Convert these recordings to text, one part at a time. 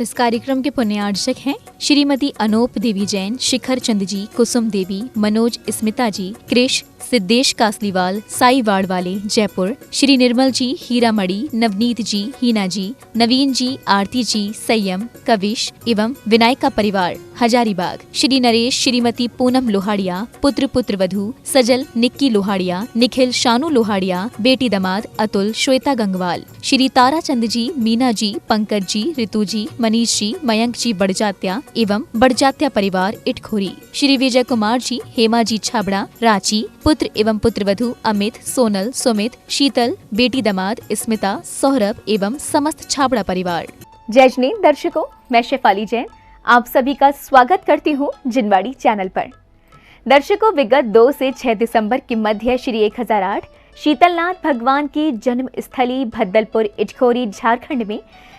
इस कार्यक्रम के पुण्यार्चक हैं श्रीमती अनोप देवी जैन, शिखर चंद जी, कुसुम देवी, मनोज स्मिता जी, कृष सिद्धेश कासलीवाल, साई वाड़वाले जयपुर, श्री निर्मल जी, हीरा मणि, नवनीत जी, हीना जी, नवीन जी, आरती जी, संयम, कविश एवं विनायका परिवार हजारीबाग, श्री नरेश, श्रीमती पूनम लोहाड़िया, पुत्र पुत्र वधू सजल, निक्की लोहाड़िया, निखिल, शानू लोहाड़िया, बेटी दामाद अतुल, श्वेता गंगवाल, श्री ताराचंद जी, मीना जी, पंकज जी, ऋतु जी, मनीष जी, मयंक जी बड़जात्या एवं बड़जात्या परिवार इटखोरी, श्री विजय कुमार जी, हेमा जी छाबड़ा, रांची, पुत्र एवं पुत्रवधू अमित, सोनल, सुमित, शीतल, बेटी दामाद स्मिता, सौरभ एवं समस्त छाबड़ा परिवार। जय जिनेंद्र दर्शकों, मैं शेफाली जैन आप सभी का स्वागत करती हूँ जिनवाड़ी चैनल पर। दर्शकों, विगत 2 से 6 दिसंबर के मध्य श्री 1008 शीतलनाथ भगवान की जन्म स्थली भद्दलपुर इटखोरी झारखंड में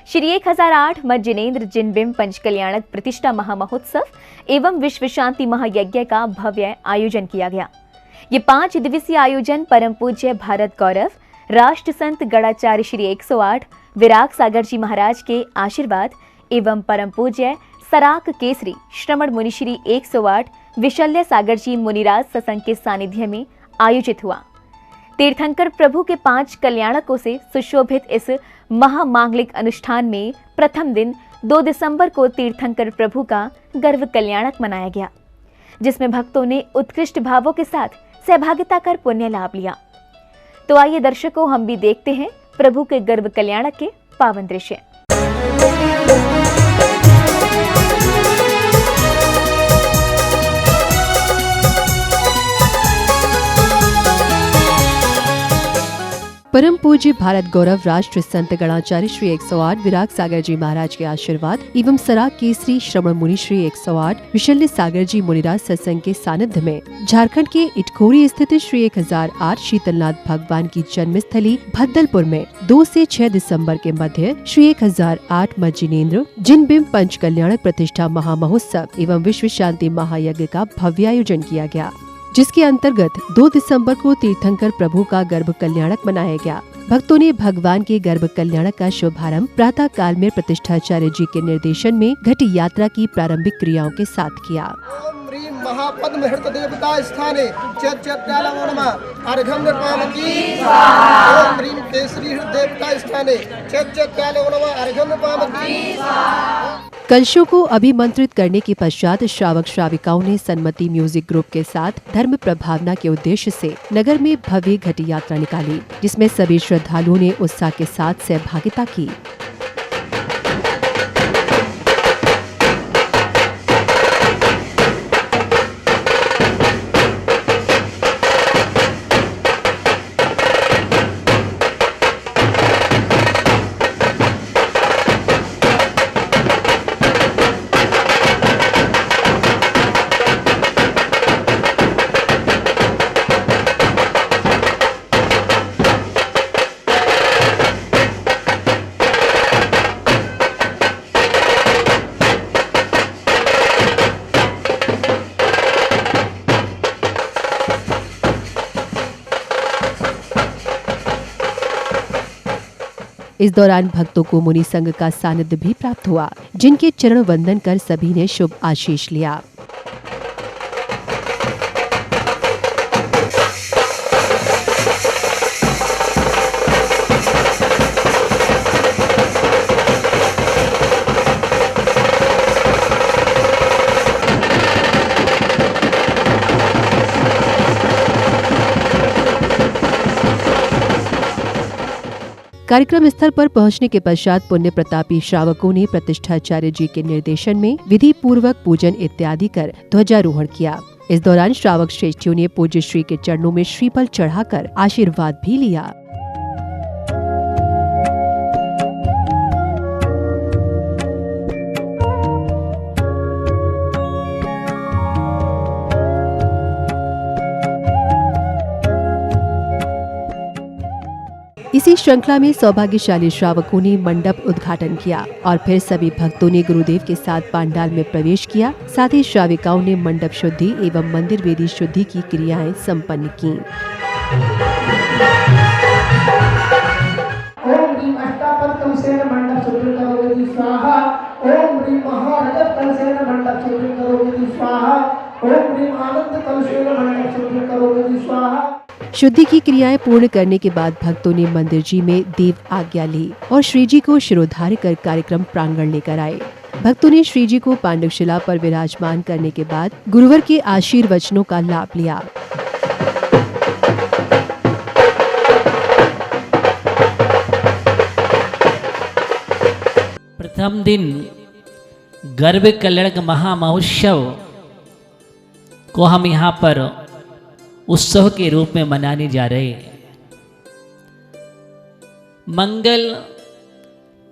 श्री 1008 मत जिनेंद्र जिनबिंब पंचकल्याणक प्रतिष्ठा महामहोत्सव एवं विश्व शांति महायज्ञ का भव्य आयोजन किया गया। ये 5 दिवसीय आयोजन परम पूज्य भारत गौरव राष्ट्र संत गणाचार्य श्री 108 विराग सागर जी महाराज के आशीर्वाद एवं परम पूज्य सराक केसरी श्रमण मुनि श्री 108 विशल्य सागर जी मुनिराज सत्संग के सानिध्य में आयोजित हुआ। तीर्थंकर प्रभु के 5 कल्याणकों से सुशोभित इस महामांगलिक अनुष्ठान में प्रथम दिन 2 दिसंबर को तीर्थंकर प्रभु का गर्भ कल्याणक मनाया गया, जिसमें भक्तों ने उत्कृष्ट भावों के साथ सहभागिता कर पुण्य लाभ लिया। तो आइए दर्शकों, हम भी देखते हैं प्रभु के गर्भ कल्याणक के पावन दृश्य। परम पूज्य भारत गौरव राष्ट्र संत गणाचार्य श्री 108 विराग सागर जी महाराज के आशीर्वाद एवं सराग केसरी श्रवण मुनि श्री 108 विशल्य सागर जी मुनिराज सत्संग के सानिध्य में झारखंड के इटखोरी स्थित श्री 1008 शीतलनाथ भगवान की जन्मस्थली भद्दलपुर में 2 से 6 दिसंबर के मध्य श्री 1008 मत जिनेंद्र जिनबिंब पंच कल्याणक प्रतिष्ठा महामहोत्सव एवं विश्व शांति महायज्ञ का भव्य आयोजन किया गया, जिसके अंतर्गत 2 दिसंबर को तीर्थंकर प्रभु का गर्भ कल्याणक मनाया गया। भक्तों ने भगवान के गर्भ कल्याणक का शुभारंभ प्रातः काल में प्रतिष्ठाचार्य जी के निर्देशन में घट यात्रा की प्रारंभिक क्रियाओं के साथ किया। ओम ह्रीं महापद्म हृत देवता स्थाने चैत्यालवो नमः अर्घ्यं निर्मामि स्वाहा। ओम ह्रीं केसरी हृत देवता स्थाने चैत्यालवो नमः अर्घ्यं निर्मामि स्वाहा। कलशों को अभिमंत्रित करने के पश्चात श्रावक श्राविकाओं ने सन्मति म्यूजिक ग्रुप के साथ धर्म प्रभावना के उद्देश्य से नगर में भव्य घट यात्रा निकाली, जिसमें सभी श्रद्धालुओं ने उत्साह के साथ सहभागिता की। इस दौरान भक्तों को मुनि संघ का सानिध्य भी प्राप्त हुआ, जिनके चरण वंदन कर सभी ने शुभ आशीष लिया। कार्यक्रम स्थल पर पहुंचने के पश्चात पुण्य प्रतापी श्रावकों ने प्रतिष्ठाचार्य जी के निर्देशन में विधि पूर्वक पूजन इत्यादि कर ध्वजारोहण किया। इस दौरान श्रावक श्रेष्ठियों ने पूज्य श्री के चरणों में श्रीफल चढ़ाकर आशीर्वाद भी लिया। इसी श्रृंखला में सौभाग्यशाली श्रावकों ने मंडप उद्घाटन किया और फिर सभी भक्तों ने गुरुदेव के साथ पांडाल में प्रवेश किया। साथ ही श्राविकाओं ने मंडप शुद्धि एवं मंदिर वेदी शुद्धि की क्रियाएं संपन्न की। ओम कलशेन मंडप शुद्धि करोमि स्वाहा। ओम ह्रीम आनंद कलशेन मंडप शुद्धि करोमि स्वाहा। शुद्धि की क्रियाएं पूर्ण करने के बाद भक्तों ने मंदिर जी में देव आज्ञा ली और श्री जी को शिरोधार्य कर कार्यक्रम प्रांगण लेकर आए। भक्तों ने श्री जी को पांडुशिला पर विराजमान करने के बाद गुरुवर के आशीर्वचनों का लाभ लिया। प्रथम दिन गर्भ कल्याण महामहोत्सव को हम यहाँ पर उत्सव के रूप में मनाने जा रहे हैं। मंगल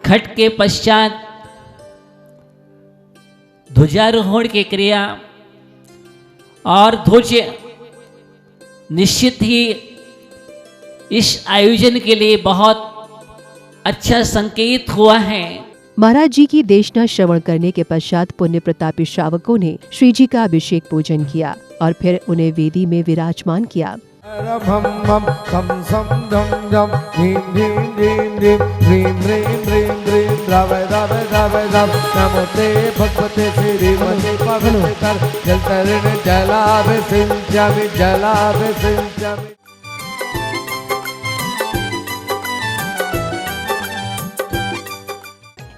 घट के पश्चात ध्वजारोहण की क्रिया और ध्वज निश्चित ही इस आयोजन के लिए बहुत अच्छा संकेत हुआ है। महाराज जी की देशना श्रवण करने के पश्चात पुण्य प्रतापी श्रावकों ने श्री जी का अभिषेक पूजन किया और फिर उन्हें वेदी में विराजमान किया।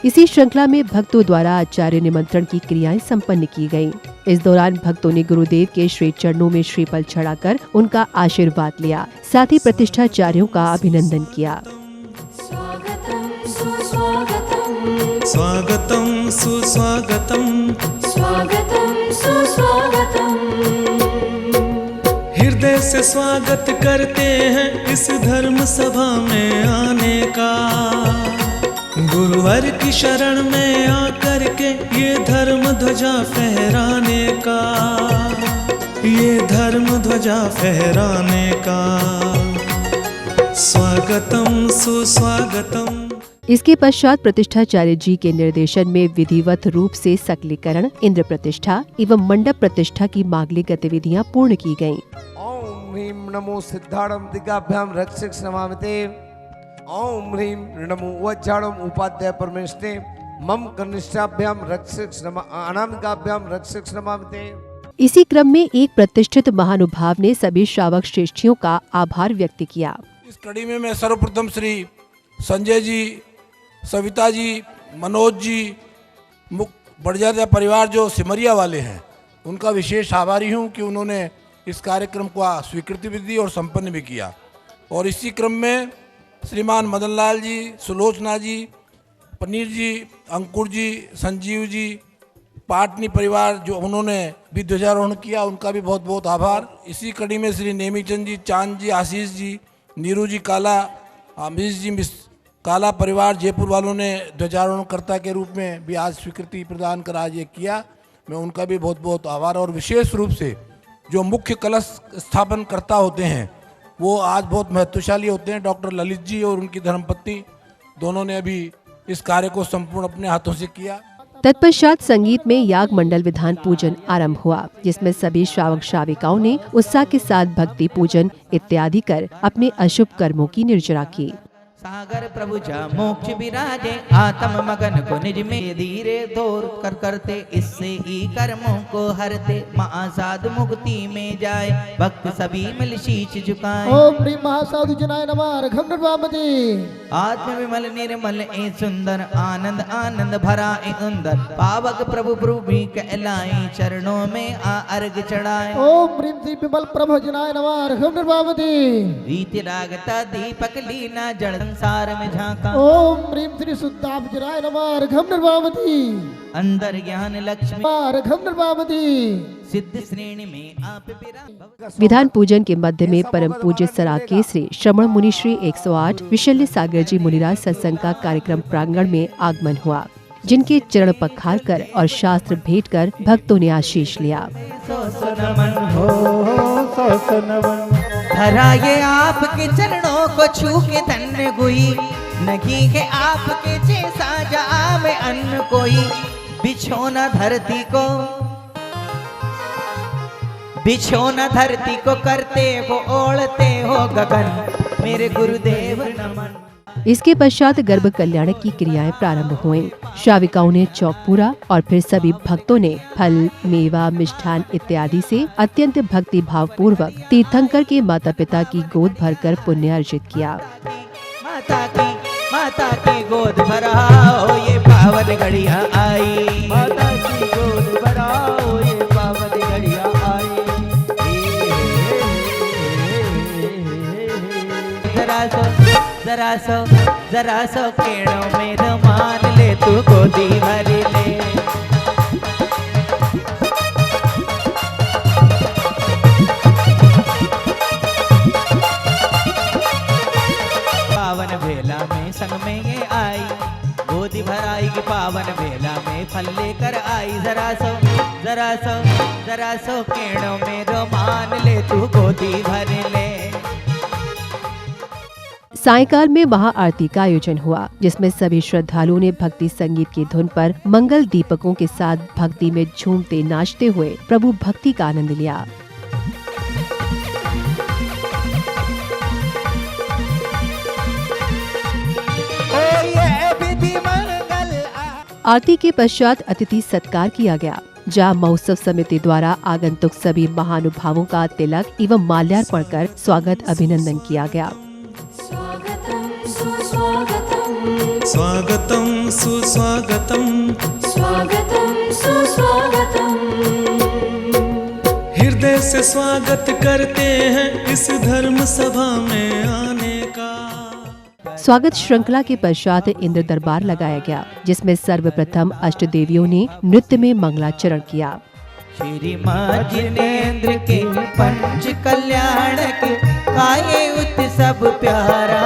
इसी श्रृंखला में भक्तों द्वारा आचार्य निमंत्रण की क्रियाएं संपन्न की गयीं। इस दौरान भक्तों ने गुरुदेव के श्री चरणों में श्रीफल चढ़ाकर उनका आशीर्वाद लिया, साथ ही प्रतिष्ठाचार्यों का अभिनंदन किया। स्वागतम सुस्वागतम स्वागतम सुस्वागतम। हृदय से स्वागत करते हैं इस धर्म सभा में आने का। गुरुवर की शरण में आकर के ये धर्म ध्वजा फहराने का, ये धर्म ध्वजा फहराने का। स्वागतम सुस्वागतम। इसके पश्चात प्रतिष्ठाचार्य जी के निर्देशन में विधिवत रूप से सकलीकरण, इंद्र प्रतिष्ठा एवं मंडप प्रतिष्ठा की मांगलिक गतिविधियां पूर्ण की गयीं। ओम ह्रीम नमो सिद्धार्णम दिगाभ्याम रक्षक नमामिते। ओम ह्रीम नमो वज्जाणम उपाध्याय परमेष्टे मम कनिष्ठाभ्याम रक्षक अनामिकाभ्याम रक्षक नमामिते। इसी क्रम में एक प्रतिष्ठित महानुभाव ने सभी श्रावक श्रेष्ठियों का आभार व्यक्त किया। इस कड़ी में मैं सर्वप्रथम श्री संजय जी, सविता जी, मनोज जी, बड़जादा परिवार जो सिमरिया वाले हैं, उनका विशेष आभारी हूं कि उन्होंने इस कार्यक्रम को स्वीकृति भी दी और संपन्न भी किया। और इसी क्रम में श्रीमान मदन लाल जी, सुलोचना जी, पनीर जी, अंकुर जी, संजीव जी, पाटनी परिवार जो उन्होंने भी ध्वजारोहण किया, उनका भी बहुत बहुत आभार। इसी कड़ी में श्री नेमीचंद जी, चांद जी, आशीष जी, नीरू जी काला, अमीश जी काला परिवार जयपुर वालों ने ध्वजारोहणकर्ता के रूप में भी आज स्वीकृति प्रदान कर आज ये किया। मैं उनका भी बहुत बहुत आभार। और विशेष रूप से जो मुख्य कलश स्थापन करता होते हैं वो आज बहुत महत्वशाली होते हैं। डॉक्टर ललित जी और उनकी धर्मपत्नी दोनों ने अभी इस कार्य को संपूर्ण अपने हाथों से किया। तत्पश्चात संगीत में याग मंडल विधान पूजन आरंभ हुआ, जिसमें सभी श्रावक श्राविकाओं ने उत्साह के साथ भक्ति पूजन इत्यादि कर अपने अशुभ कर्मों की निर्जरा की। सागर प्रभु जा मोक्ष विराजे, आत्म मगन को निज में धीरे दूर कर करते, इससे ही कर्मों को हरते, महासाधु मुक्ति में जाए, भक्त सभी मिल शीश झुकाए। ओम ह्रीम महासाधु जनाय नमः। अर्घम निर्वापति। आत्म विमल निर्मल ए सुंदर, आनंद आनंद भरा ए सुंदर, पावक प्रभु प्रभु कहलाई, चरणों में आ अर्घ चढ़ाए। ओम ह्रीम श्री विमल प्रभु जनाय नमः। अर्घम निर्वापति। रीति रागता दीपक लीना जड़ संसार में झांका। ओम ह्रीम श्री शुद्धाभिजनाय नमः। अर्घम निर्वापति। अंदर ज्ञान लक्ष्मी अर्घम निर्वापति। सिद्ध श्रेणी में आप विधान पूजन के मध्य में परम पूज्य सराकेसरी श्रमण मुनि श्री 108 विशल्य सागर जी मुनिराज सत्संग का कार्यक्रम प्रांगण में आगमन हुआ, जिनके चरण पखार कर और शास्त्र भेंट कर भक्तों ने आशीष लिया। धरा ये आपके चरणों को छू के धन्य हुई, नगी है आपके जैसा जा में अन्न कोई, बिछोना धरती को, बिछोना धरती को करते हो ओढ़ते हो गगन, मेरे गुरुदेव नमन। इसके पश्चात गर्भ कल्याण की क्रियाएं प्रारंभ हुई। श्राविकाओं ने चौक पूरा और फिर सभी भक्तों ने फल, मेवा, मिष्ठान इत्यादि से अत्यंत भक्ति भाव पूर्वक तीर्थंकर के माता पिता की गोद भरकर पुण्य अर्जित किया। माता की गोद भराओ ये पावन घड़िया आई, माता की गोद भराओ ये पावन घड़िया आई। जरा सो केड़ों में रुमाल ले तू गोदी भर ले। पावन बेला में संग में ये आई, गोदी भराई की पावन बेला में फल लेकर आई। जरा सो केड़ों में रुमाल ले तू गोदी भर ले। सायंकाल में महाआरती का आयोजन हुआ, जिसमें सभी श्रद्धालुओं ने भक्ति संगीत की धुन पर मंगल दीपकों के साथ भक्ति में झूमते नाचते हुए प्रभु भक्ति का आनंद लिया। आरती के पश्चात अतिथि सत्कार किया गया, जहाँ महोत्सव समिति द्वारा आगंतुक सभी महानुभावों का तिलक एवं माल्यार्पण कर स्वागत अभिनंदन किया गया। स्वागतम सुस्वागतम, स्वागतम सुस्वागतम। हृदय से स्वागत करते हैं इस धर्म सभा में आने का। स्वागत श्रृंखला के पश्चात इंद्र दरबार लगाया गया, जिसमें सर्वप्रथम अष्ट देवियों ने नृत्य में मंगलाचरण किया। श्री माँ जिनेन्द्र के पंच कल्याण के काये उत्सव प्यारा,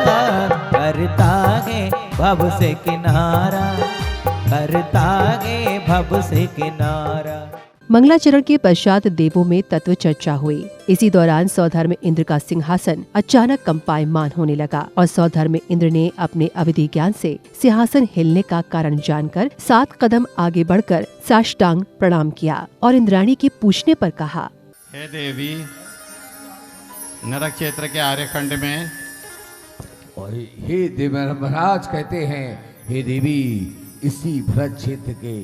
करता है भव से किनारा, करता है भव से किनारा। मंगलाचरण के पश्चात देवों में तत्व चर्चा हुई। इसी दौरान सौधर्म इंद्र का सिंहासन अचानक कंपायमान होने लगा और सौधर्म इंद्र ने अपने अविधि ज्ञान से सिंहासन हिलने का कारण जानकर 7 कदम आगे बढ़कर साष्टांग प्रणाम किया और इंद्राणी के पूछने पर कहा, हे देवी, नरक क्षेत्र के आर्यखंड में और हे देवराज कहते हैं, हे देवी, इसी भरत क्षेत्र के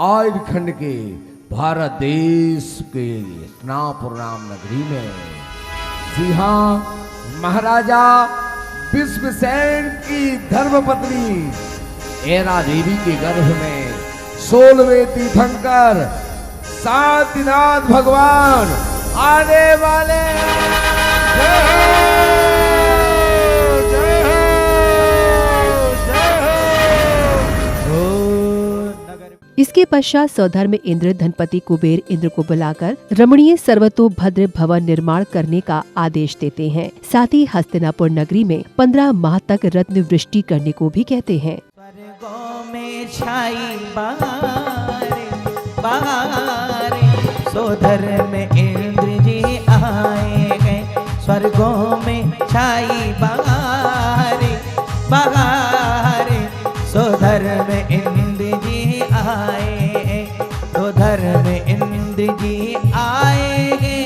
आर्यखंड के भारत देश के स्नापुर नाम नगरी में जी हाँ, महाराजा विश्वसेन की धर्मपत्नी ऐरा देवी के गर्भ में 16वें तीर्थंकर शांतिनाथ भगवान आने वाले। इसके पश्चात सौधर्म इंद्र धनपति कुबेर इंद्र को बुलाकर रमणीय सर्वतोभद्र भवन निर्माण करने का आदेश देते हैं। साथ ही हस्तिनापुर नगरी में 15 माह तक रत्न वृष्टि करने को भी कहते हैं। स्वर्गों में छाई बहारे, बहारे, सौधर्म इंद्र जी आए गए। स्वर्गों में छाई बहारे, बहारे, सौधर्म इंद्र जी आए, तो धर्म इंद्र जी आएगे,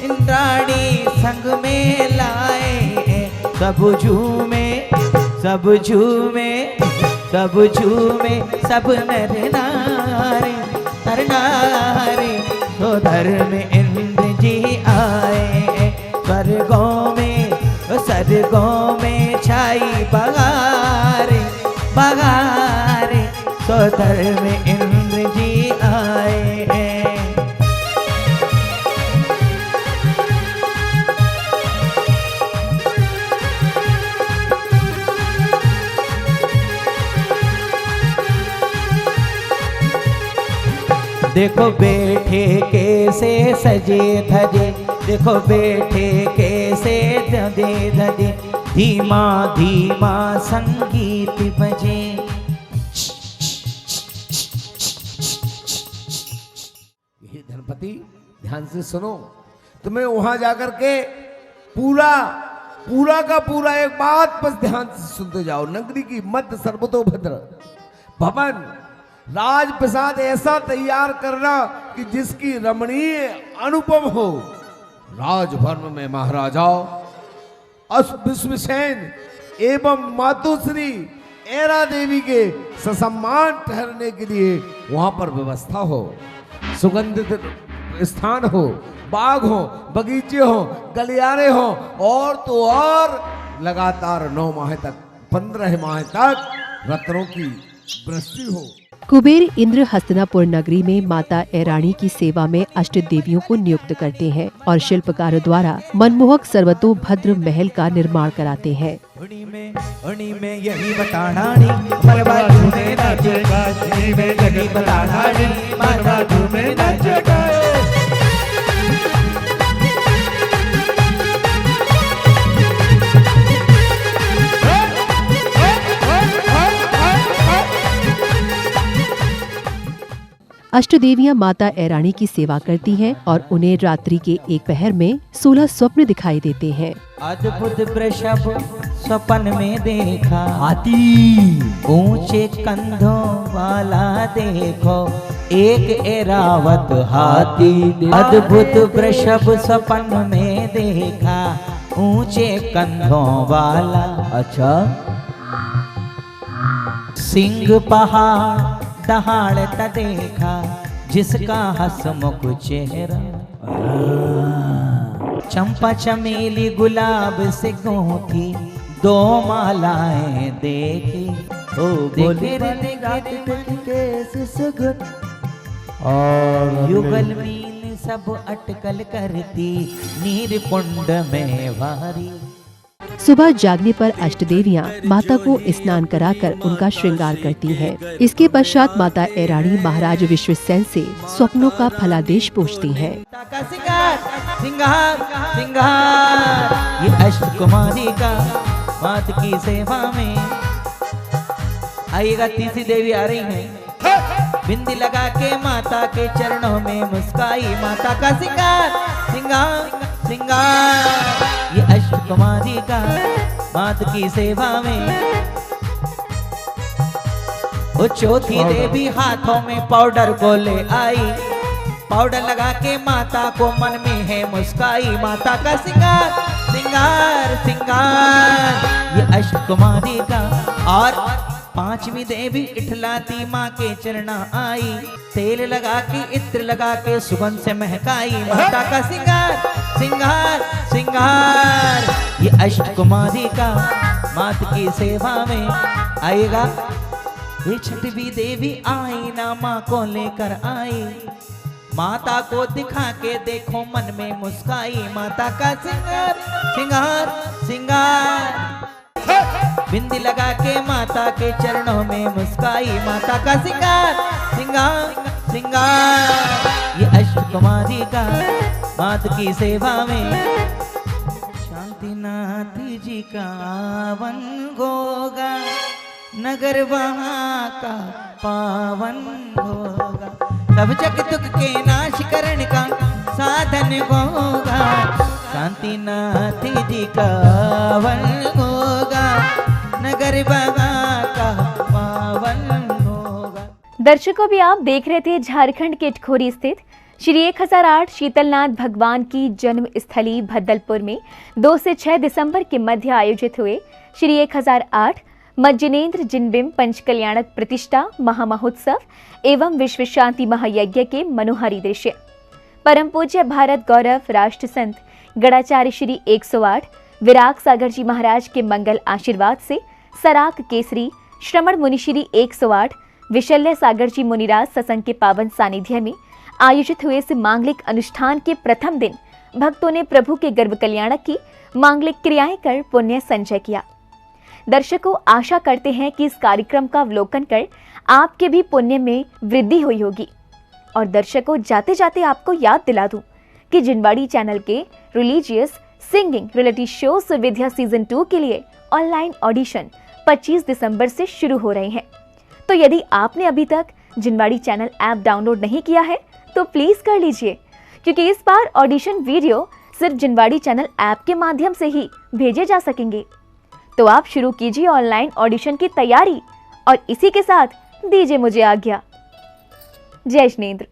इंद्राणी संग में लाए। सब झूमे, सब झूमे, सब झूमे, सब नर नारी, नर नारी, तो धर्म इंद्र जी आए। स्वर्गों में छाई बहारे, बहारे, सौधर्म इंद्र जी आए। देखो बैठे कैसे सजे धजे, देखो बैठे कैसे धजे धजे, धीमा धीमा संगीत बजे। धनपति ध्यान से सुनो, तुम्हें वहां जाकर के पूरा का पूरा एक बात बस ध्यान से सुनते जाओ। नगरी की मध्य सर्वतोभद्र भवन राजप्रसाद ऐसा तैयार करना कि जिसकी रमणीय अनुपम हो। राजभवन में महाराजा विश्वसेन एवं मातुश्री एरा देवी के ससम्मान ठहरने के लिए वहां पर व्यवस्था हो, सुगंधित स्थान हो, बाग हो, बगीचे हो, गलियारे हो, और तो और लगातार 9 माह तक 15 माह तक रत्नों की वृष्टि हो। कुबेर इंद्र हस्तिनापुर नगरी में माता ऐराणी की सेवा में अष्ट देवियों को नियुक्त करते हैं और शिल्पकारों द्वारा मनमोहक सर्वतोभद्र महल का निर्माण कराते हैं। उनी में यही बतानानी मरवा झूमे नाचेगा, उनी में यही बतानानी मरवा झूमे नाचेगा। अष्ट देवियां माता ऐराणी की सेवा करती हैं और उन्हें रात्रि के एक पहर में 16 स्वप्न दिखाई देते हैं। अद्भुत वृषभ स्वप्न में देखा, हाथी ऊंचे कंधों वाला देखो, एक ऐरावत हाथी। अद्भुत वृषभ स्वप्न में देखा, ऊंचे कंधों वाला। अच्छा, सिंह पहाड़ दहाड़ता देखा, जिसका हंसमुख चेहरा। चंपा चमेली गुलाब से गूंथी 2 मालाएं देखी, और युगल मीन सब अटकल करती, नीर कुंड में भारी। सुबह जागने पर अष्टदेवियां माता को स्नान कराकर उनका श्रृंगार करती हैं। इसके पश्चात माता ऐराणी महाराज विश्वसेन से स्वप्नों का फलादेश पूछती हैं। सिंगार सिंगार ये अष्ट कुमारी का मात की सेवा में। आइएगा, तीसरी देवी आ रही है, बिंदी लगा के माता के चरणों में मुस्काई, माता का सिंगार सिंगार सिंगार ये अष्ट कुमारी का मात की सेवा में। वो चौथी देवी हाथों में पाउडर को ले आई, पाउडर लगा के माता को मन में है मुस्काई, माता का सिंगार सिंगार सिंगार ये अष्ट कुमारी का। और 5वीं देवी इठलाती माँ के चरणा आई, तेल लगा के इत्र लगा के सुगंध से महकाई, माता का सिंगार सिंगार सिंगार ये अष्ट कुमारी का मात की सेवा में। आएगा, ये 6वीं देवी आई ना माँ को लेकर आई, माता को दिखा के देखो मन में मुस्काई, माता का सिंगार सिंगार सिंगार। बिंदी लगा के माता के चरणों में मुस्काई, माता का सिंगार सिंगार सिंगार ये अष्ट कुमारी का मात की सेवा में। शांतिनाथ जी का आवन होगा, नगर वहाँ का पावन होगा, सब जग दुख के नाश करने का साधन होगा, शांतिनाथ जी का आवन होगा, नगर वहाँ का पावन होगा। दर्शकों, भी आप देख रहे थे झारखंड के इटखोरी स्थित श्री 1008 शीतलनाथ भगवान की जन्म स्थली भद्दलपुर में 2 से 6 दिसंबर के मध्य आयोजित हुए श्री 1008 मज्जनेन्द्र जिनबिंब पंचकल्याणक प्रतिष्ठा महामहोत्सव एवं विश्व शांति महायज्ञ के मनोहारी दृश्य। परम पूज्य भारत गौरव राष्ट्र संत गणाचार्य श्री 108 विराग सागर जी महाराज के मंगल आशीर्वाद से सराक केसरी श्रमण मुनि श्री 108 विशल्य सागर जी मुनिराज सत्संग के पावन सानिध्य में आयोजित हुए इस मांगलिक अनुष्ठान के प्रथम दिन भक्तों ने प्रभु के गर्भ कल्याणक की मांगलिक क्रियाएं कर पुण्य संचय किया। दर्शकों, आशा करते हैं कि इस कार्यक्रम का अवलोकन कर आपके भी पुण्य में वृद्धि हुई होगी। और दर्शकों, जाते जाते आपको याद दिला दूं कि जिनवाड़ी चैनल के religious singing reality show Suvidya season 2 के लिए ऑनलाइन ऑडिशन 25 दिसंबर से शुरू हो रहे हैं। तो यदि आपने अभी तक जिनवाड़ी चैनल ऐप डाउनलोड नहीं किया है तो प्लीज कर लीजिए, क्योंकि इस बार ऑडिशन वीडियो सिर्फ जिनवाड़ी चैनल ऐप के माध्यम से ही भेजे जा सकेंगे। तो आप शुरू कीजिए ऑनलाइन ऑडिशन की तैयारी और इसी के साथ दीजिए मुझे आज्ञा। जय जिनेंद्र।